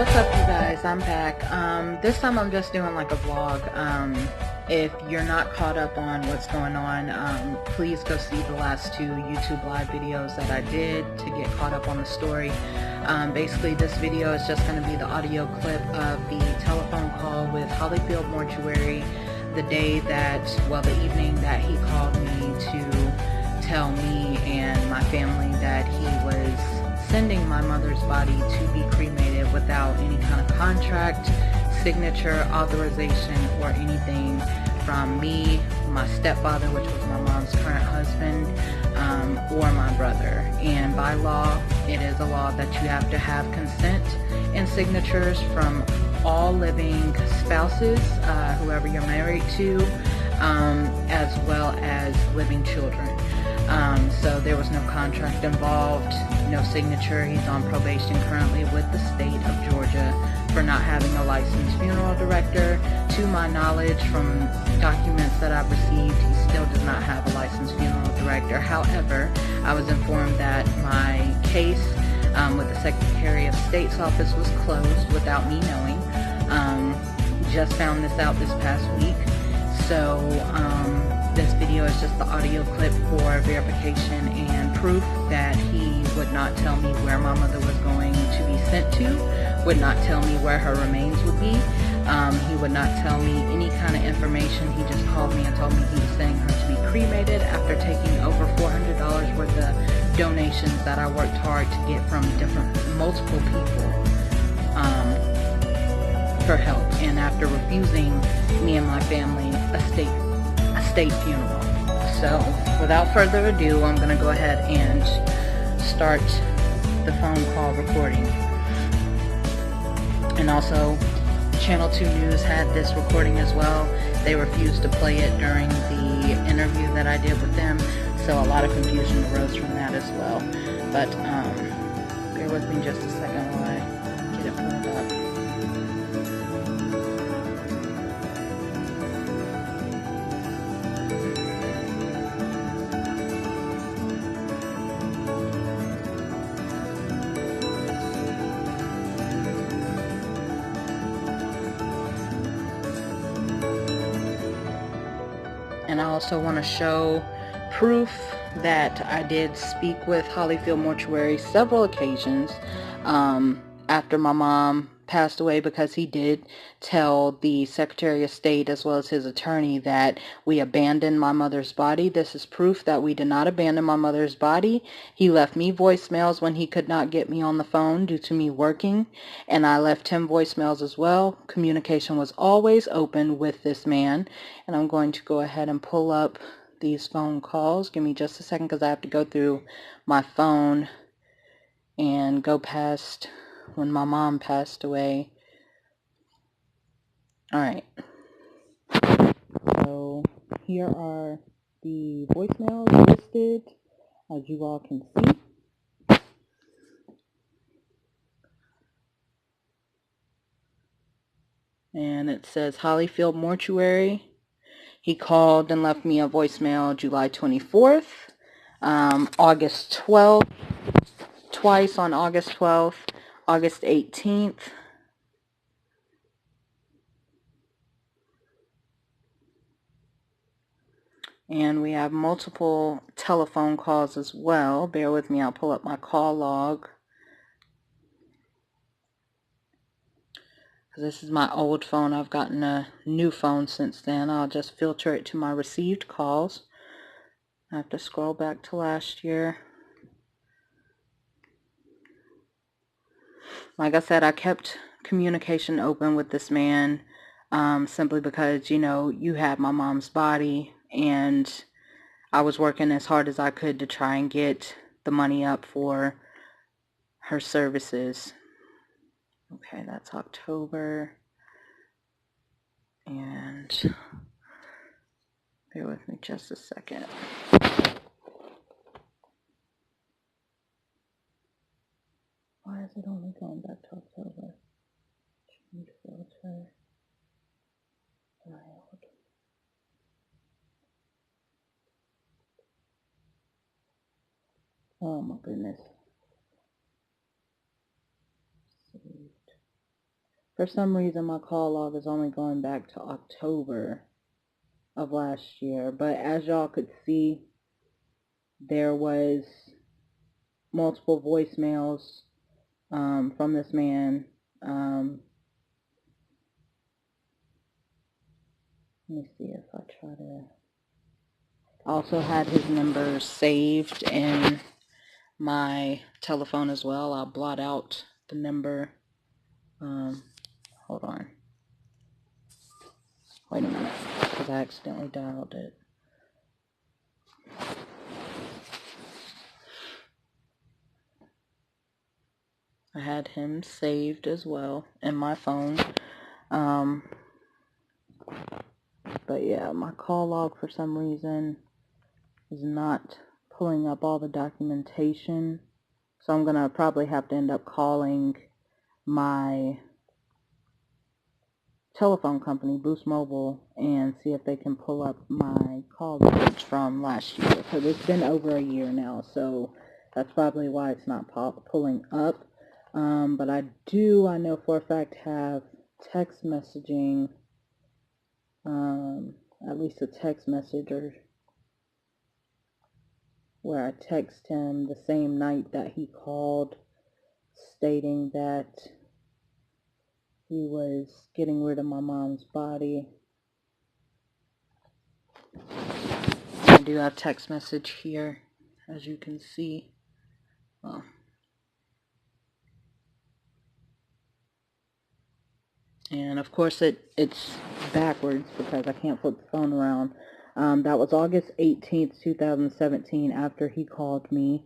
What's up, you guys? I'm back. This time I'm just doing like a vlog. If you're not caught up on what's going on, please go see the last two YouTube live videos that I did to get caught up on the story. Basically, this video is just going to be the audio clip of the telephone call with Hollifield Mortuary, the day that, well, the evening that he called me to tell me and my family that he was sending my mother's body to be cremated without any kind of contract, signature, authorization, or anything from me, my stepfather, which was my mom's current husband, or my brother. And by law, it is a law that you have to have consent and signatures from all living spouses, whoever you're married to, as well as living children. So there was no contract involved, no signature. He's on probation currently with the state of Georgia for not having a licensed funeral director. To my knowledge, from documents that I've received, he still does not have a licensed funeral director. However, I was informed that my case with the Secretary of State's office was closed without me knowing. Just found this out this past week. So this video is just the audio clip for verification and proof that he would not tell me where my mother was going to be sent to, would not tell me where her remains would be. He would not tell me any kind of information. He just called me and told me he was sending her to be cremated after taking over $400 worth of donations that I worked hard to get from multiple people for help, and after refusing me and my family a state funeral. So without further ado, I'm going to go ahead and start the phone call recording. And also, Channel 2 News had this recording as well. They refused to play it during the interview that I did with them, so a lot of confusion arose from that as well. But bear with me just a second while I get it pulled up. And I also want to show proof that I did speak with Hollifield Mortuary several occasions after my mom passed away, because he did tell the Secretary of State as well as his attorney that we abandoned my mother's body. This is proof that we did not abandon my mother's body. He left me voicemails when he could not get me on the phone due to me working, and I left him voicemails as well. Communication was always open with this man, and I'm going to go ahead and pull up these phone calls. Give me just a second because I have to go through my phone and go past when my mom passed away. Alright, so here are the voicemails listed, as you all can see. And it says Hollifield Mortuary. He called and left me a voicemail July 24th, August 12th, twice on August 12th, August 18th, and we have multiple telephone calls as well. Bear with me, I'll pull up my call log. This is my old phone. I've gotten a new phone since then. I'll just filter it to my received calls. I have to scroll back to last year. Like I said, I kept communication open with this man simply because, you know, you had my mom's body, and I was working as hard as I could to try and get the money up for her services. Okay, that's October. And bear with me just a second. Why is it only going back to October? Change filter. Oh my goodness. Saved. For some reason, my call log is only going back to October of last year. But as y'all could see, there was multiple voicemails from this man. Let me see if I try to... Also had his number saved in my telephone as well. I'll blot out the number. Hold on. Wait a minute, because I accidentally dialed it. I had him saved as well in my phone. But yeah, my call log for some reason is not pulling up all the documentation. So I'm going to probably have to end up calling my telephone company, Boost Mobile, and see if they can pull up my call logs from last year. Because it's been over a year now, so that's probably why it's not pulling up. But I know for a fact, have text messaging, at least a text message or where I text him the same night that he called, stating that he was getting rid of my mom's body. I do have text message here, as you can see. Well, and of course it's backwards because I can't flip the phone around. That was August 18th, 2017, after he called me.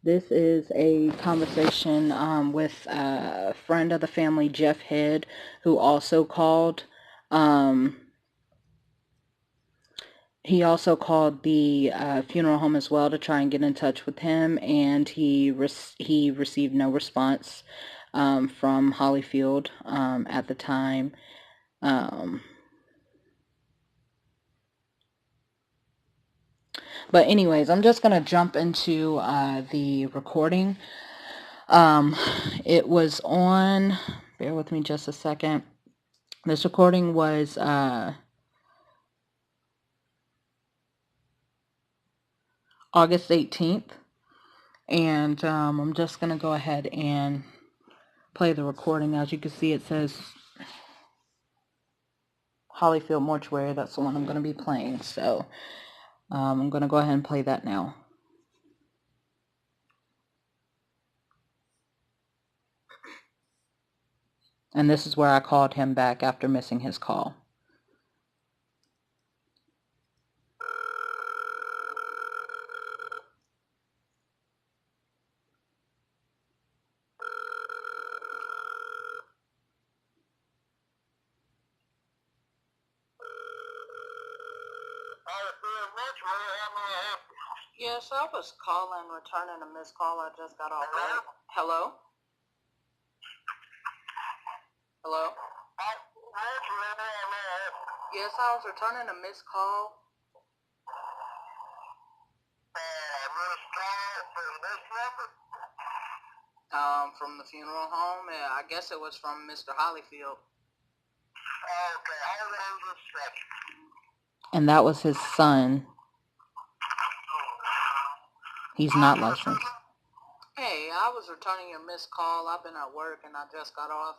This is a conversation with a friend of the family, Jeff Head, who also called. He also called the funeral home as well to try and get in touch with him, and he received no response from Hollifield at the time. But anyways, I'm just going to jump into the recording. It was on, bear with me just a second. This recording was August 18th. And I'm just going to go ahead and play the recording. As you can see, it says Hollifield Mortuary. That's the one I'm going to be playing. So I'm going to go ahead and play that now. And this is where I called him back after missing his call. Yes, I was calling, returning a missed call. I just got off. Hello? Hello? Yes, I was returning a missed call. From the funeral home. I guess it was from Mr. Hollifield. And that was his son. He's not licensed. Hey, I was returning your missed call. I've been at work and I just got off.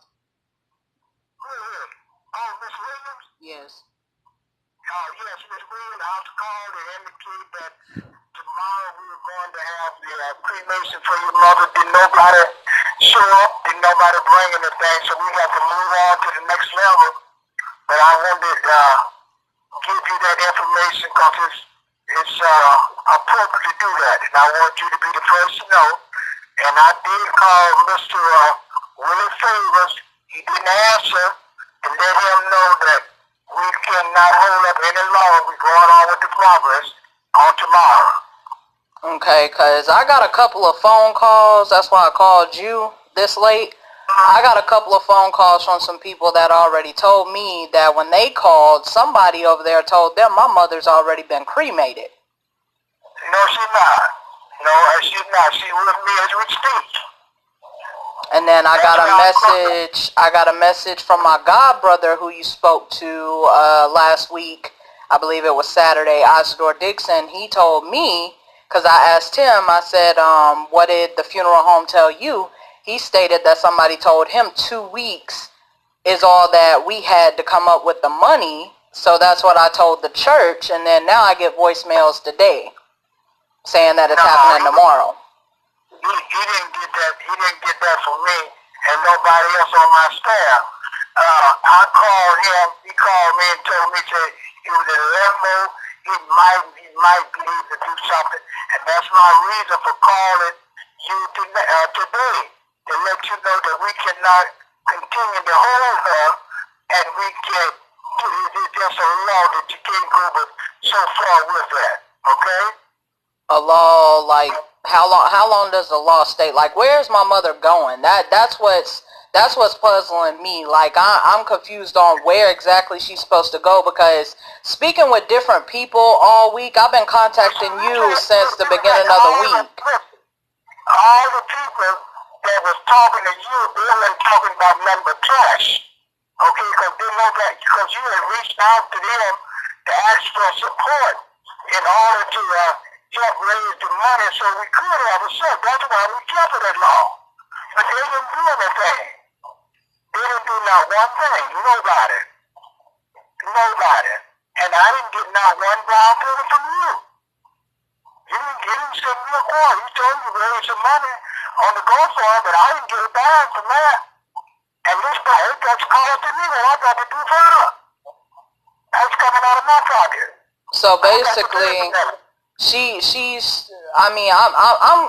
Oh, Miss Williams? Yes. Oh, yes, Miss Williams. I was called to indicate that tomorrow we were going to have the cremation for your mother. Didn't nobody show up? Didn't nobody bring anything? So we got to move on to the next level. But I wanted to give you that information because it's appropriate to do that. And I want you to be the first to know. And I did call Mr. Willie Favors. He didn't answer, and let him know that we cannot hold up any longer. We're going on with the progress on tomorrow. Okay, because I got a couple of phone calls. That's why I called you this late. I got a couple of phone calls from some people that already told me that when they called, somebody over there told them my mother's already been cremated. No, she's not. No, she's not. She with me as we speak. And then I got a message from my godbrother who you spoke to last week. I believe it was Saturday, Isidore Dixon. He told me, because I asked him, I said, what did the funeral home tell you? He stated that somebody told him 2 weeks is all that we had to come up with the money. So that's what I told the church. And then now I get voicemails today saying that it's happening tomorrow. He didn't get that. He didn't get that from me and nobody else on my staff. I called him. He called me and told me that he was in limbo. He might be able to do something, and that's my reason for calling you today to let you know that we cannot continue to hold her, and we can. It's just a law that you can't go so far with that. Okay? A law like. How long does the law state? Like, where's my mother going? That's what's puzzling me. Like, I'm confused on where exactly she's supposed to go, because speaking with different people all week, I've been contacting you since the beginning of the week. All the people that was talking to you, they weren't talking about nothing but trash. Okay, because they know that, because you had reached out to them to ask for support in order to help raise the money so we could have a set. That's why we kept it that long. But they didn't do anything. They didn't do not one thing. Nobody. Nobody. And I didn't get not one brown penny from you. You didn't send me a call. You told me to raise some money on the golf farm, but I didn't get a dime from that. And this guy, it gets called to me what I got to do for her. That's coming out of my pocket. So basically,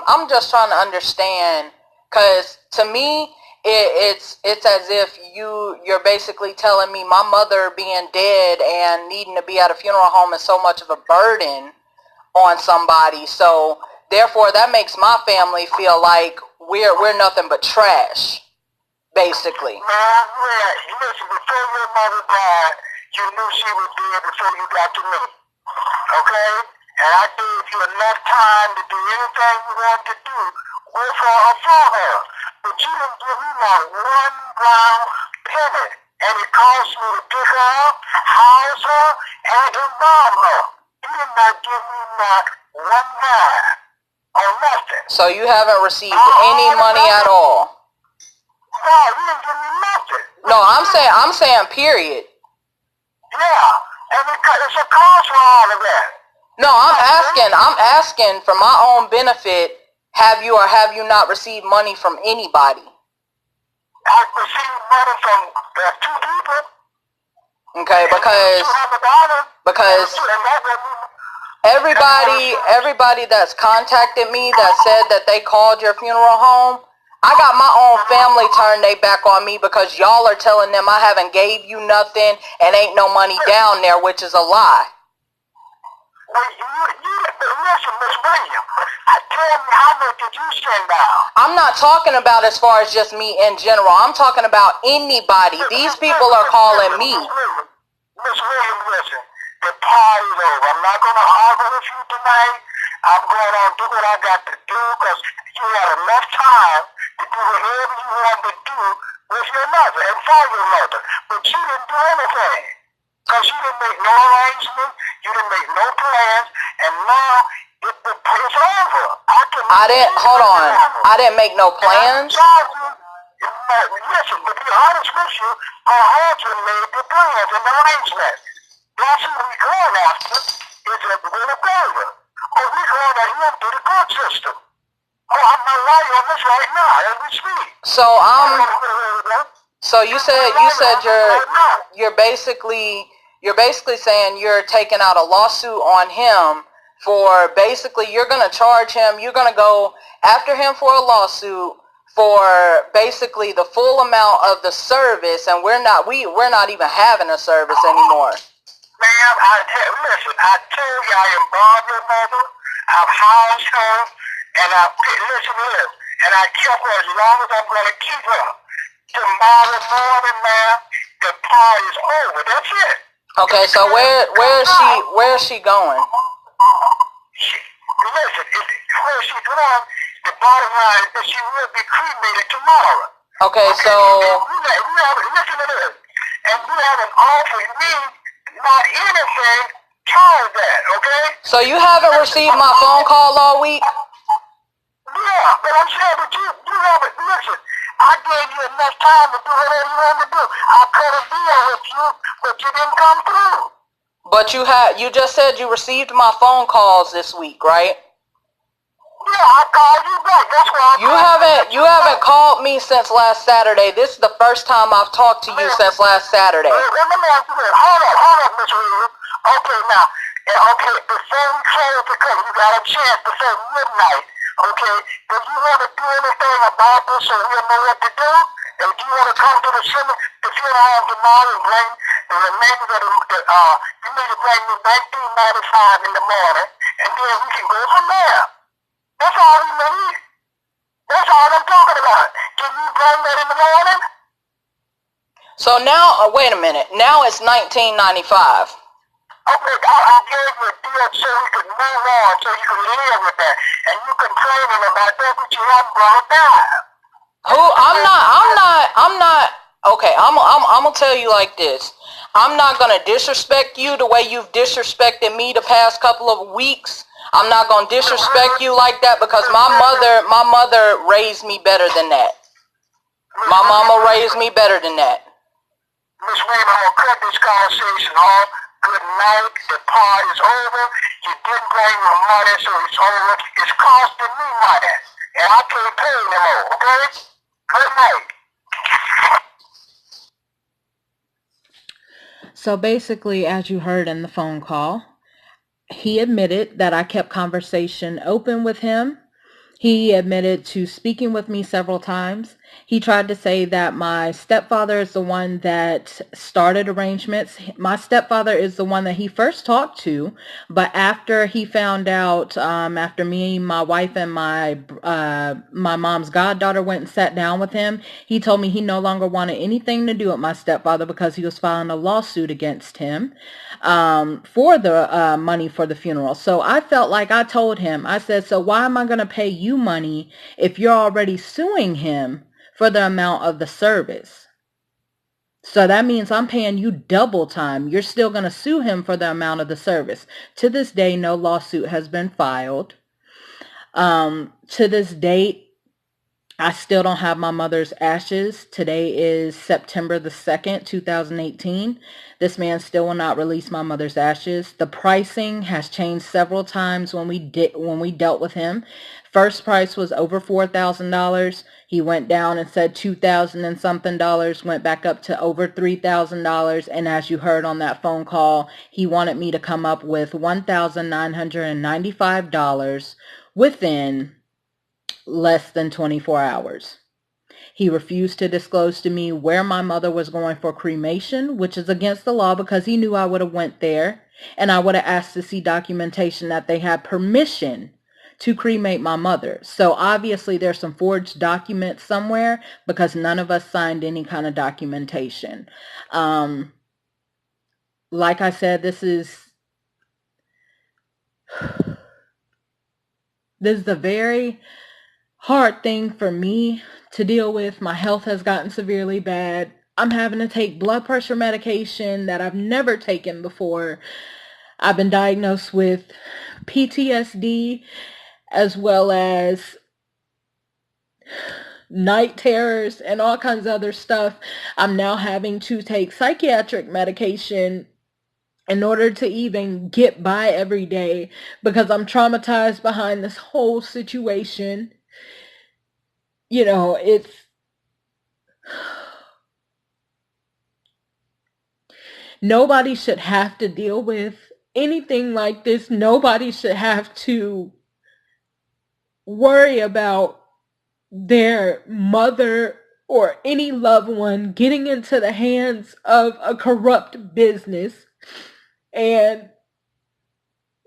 I'm just trying to understand, because to me, it's as if you're basically telling me my mother being dead and needing to be at a funeral home is so much of a burden on somebody. So therefore, that makes my family feel like we're nothing but trash, basically. Man, listen, before your mother died, you knew she was dead before you got to me. Okay? And I gave you enough time to do anything you wanted to do with her or for her. But you didn't give me not one brown penny. And it cost me to pick her up, house her, and embalm her. You did not give me not one dime or nothing. So you haven't received any money at all? No, you didn't give me nothing. No, I'm saying period. Yeah, and it's a cost for all of that. No, I'm asking for my own benefit, have you or have you not received money from anybody? I received money from 2 people. Okay, because everybody that's contacted me that said that they called your funeral home, I got my own family turn their back on me because y'all are telling them I haven't gave you nothing and ain't no money down there, which is a lie. Listen, Miss William, tell me how much did you send down? I'm not talking about as far as just me in general. I'm talking about anybody. These people are calling me. Miss William, listen, the party's over. I'm not going to argue with you tonight. I'm going to do what I got to do because you had enough time to do whatever you wanted to do with your mother and for your mother. But you didn't do anything. Because you didn't make no arrangement, you didn't make no plans, and now it's over. I didn't make no plans. Listen, to be honest with you, our husband made the plans and the arrangements. That's who we're going after, is a little favor. Or we're going at him through the court system. Oh, I'm not lying on this right now, as we speak. So you said you're basically saying you're taking out a lawsuit on him for basically you're going to charge him, you're going to go after him for a lawsuit for basically the full amount of the service, and we're not even having a service anymore. Ma'am, I told you I embalmed your mother, I've housed her, and I kept her as long as I'm going to keep her. Tomorrow morning, man, the party's over. That's it. Okay, so where is she going? Listen, where she's going, the bottom line is that she will be cremated tomorrow. Okay, so Listen to this. And you haven't offered me not anything toward that, okay? so you haven't received my phone call all week? Yeah, but I'm saying that you haven't, listen, I gave you enough time to do whatever you wanted to do. I could have been with you, but you didn't come through. But you just said you received my phone calls this week, right? Yeah, I called you back. That's why You haven't called me since last Saturday. This is the first time I've talked to you since last Saturday. Let me ask you this. Hold up, Miss Williams. Okay, now, before we close the curtain, you got a chance before midnight. Okay, do you want to do anything about this so we'll know what to do? And do you want to come to the funeral home tomorrow and bring the remains of you need to bring me 1995 in the morning, and then we can go from there. That's all we need. That's all I'm talking about. Can you bring that in the morning? So now, wait a minute. Now it's 1995. Okay, I gave you a deal so you could move on, so you could live with that. And you complaining about that, but you haven't brought it down. I'm not, okay, I'm gonna tell you like this. I'm not gonna disrespect you the way you've disrespected me the past couple of weeks. I'm not gonna disrespect you like that because my mother raised me better than that. My mama raised me better than that. Miss Wayne, I'm gonna cut this conversation off. Good night. The party's over. You didn't bring your money, so it's over. It's costing me money, and I can't pay anymore. Okay? Good night. So basically, as you heard in the phone call, he admitted that I kept conversation open with him. He admitted to speaking with me several times. He tried to say that my stepfather is the one that started arrangements. My stepfather is the one that he first talked to, but after he found out, after me, my wife, and my mom's goddaughter went and sat down with him, he told me he no longer wanted anything to do with my stepfather because he was filing a lawsuit against him for the money for the funeral. So I felt like I told him, I said, so why am I going to pay you money if you're already suing him for the amount of the service? So that means I'm paying you double time. You're still going to sue him for the amount of the service. To this day, no lawsuit has been filed. To this date, I still don't have my mother's ashes. Today is September the 2nd, 2018. This man still will not release my mother's ashes. The pricing has changed several times when we dealt with him. First price was over $4,000. He went down and said $2,000 and something dollars, went back up to over $3,000. And as you heard on that phone call, he wanted me to come up with $1,995 within less than 24 hours. He refused to disclose to me where my mother was going for cremation, which is against the law because he knew I would have went there and I would have asked to see documentation that they had permission to cremate my mother. So obviously there's some forged documents somewhere because none of us signed any kind of documentation. Like I said, this is a very hard thing for me to deal with. My health has gotten severely bad. I'm having to take blood pressure medication that I've never taken before. I've been diagnosed with PTSD as well as night terrors and all kinds of other stuff. I'm now having to take psychiatric medication in order to even get by every day because I'm traumatized behind this whole situation. You know, nobody should have to deal with anything like this. Nobody should have to worry about their mother or any loved one getting into the hands of a corrupt business. And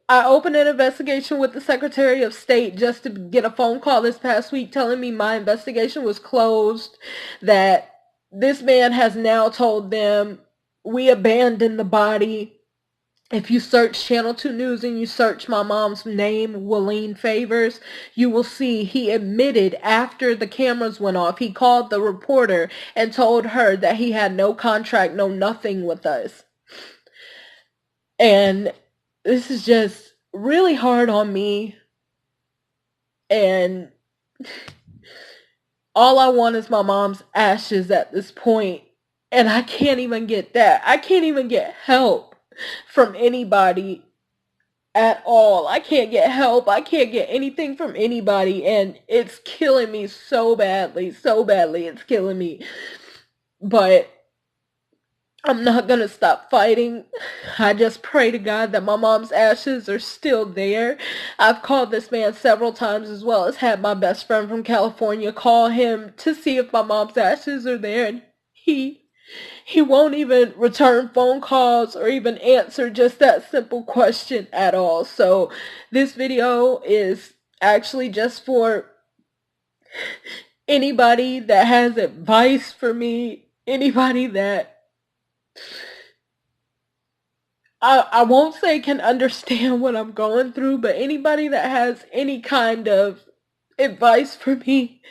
I opened an investigation with the Secretary of State just to get a phone call this past week telling me my investigation was closed, that this man has now told them, we abandoned the body. If you search Channel 2 News and you search my mom's name, Wileen Favors, you will see he admitted after the cameras went off, he called the reporter and told her that he had no contract, no nothing with us. And this is just really hard on me. And all I want is my mom's ashes at this point. And I can't even get that. I can't even get help from anybody at all. I can't get help. I can't get anything from anybody. And it's killing me so badly. So badly. It's killing me. But I'm not going to stop fighting. I just pray to God that my mom's ashes are still there. I've called this man several times, as well as had my best friend from California call him to see if my mom's ashes are there. And he won't even return phone calls or even answer just that simple question at all. So this video is actually just for anybody that has advice for me, anybody that I won't say can understand what I'm going through, but anybody that has any kind of advice for me,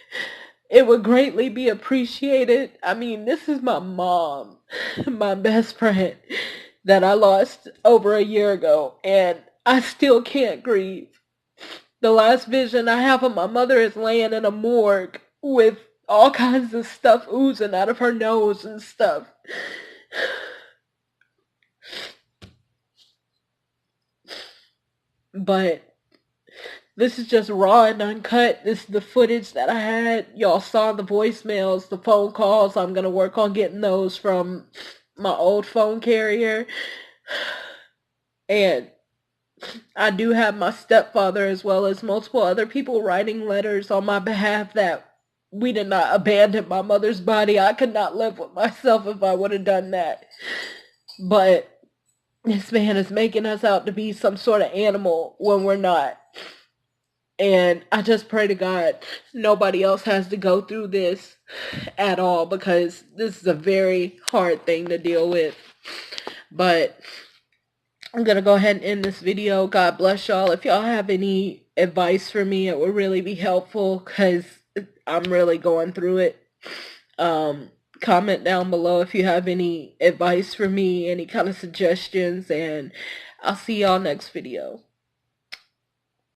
it would greatly be appreciated. I mean, this is my mom, my best friend that I lost over a year ago, and I still can't grieve. The last vision I have of my mother is laying in a morgue with all kinds of stuff oozing out of her nose and stuff. But this is just raw and uncut. This is the footage that I had. Y'all saw the voicemails, the phone calls. I'm going to work on getting those from my old phone carrier. And I do have my stepfather, as well as multiple other people, writing letters on my behalf that we did not abandon my mother's body. I could not live with myself if I would have done that. But this man is making us out to be some sort of animal when we're not. And I just pray to God nobody else has to go through this at all, because this is a very hard thing to deal with. But I'm going to go ahead and end this video. God bless y'all. If y'all have any advice for me, it would really be helpful, because I'm really going through it. Comment down below if you have any advice for me, any kind of suggestions, and I'll see y'all next video.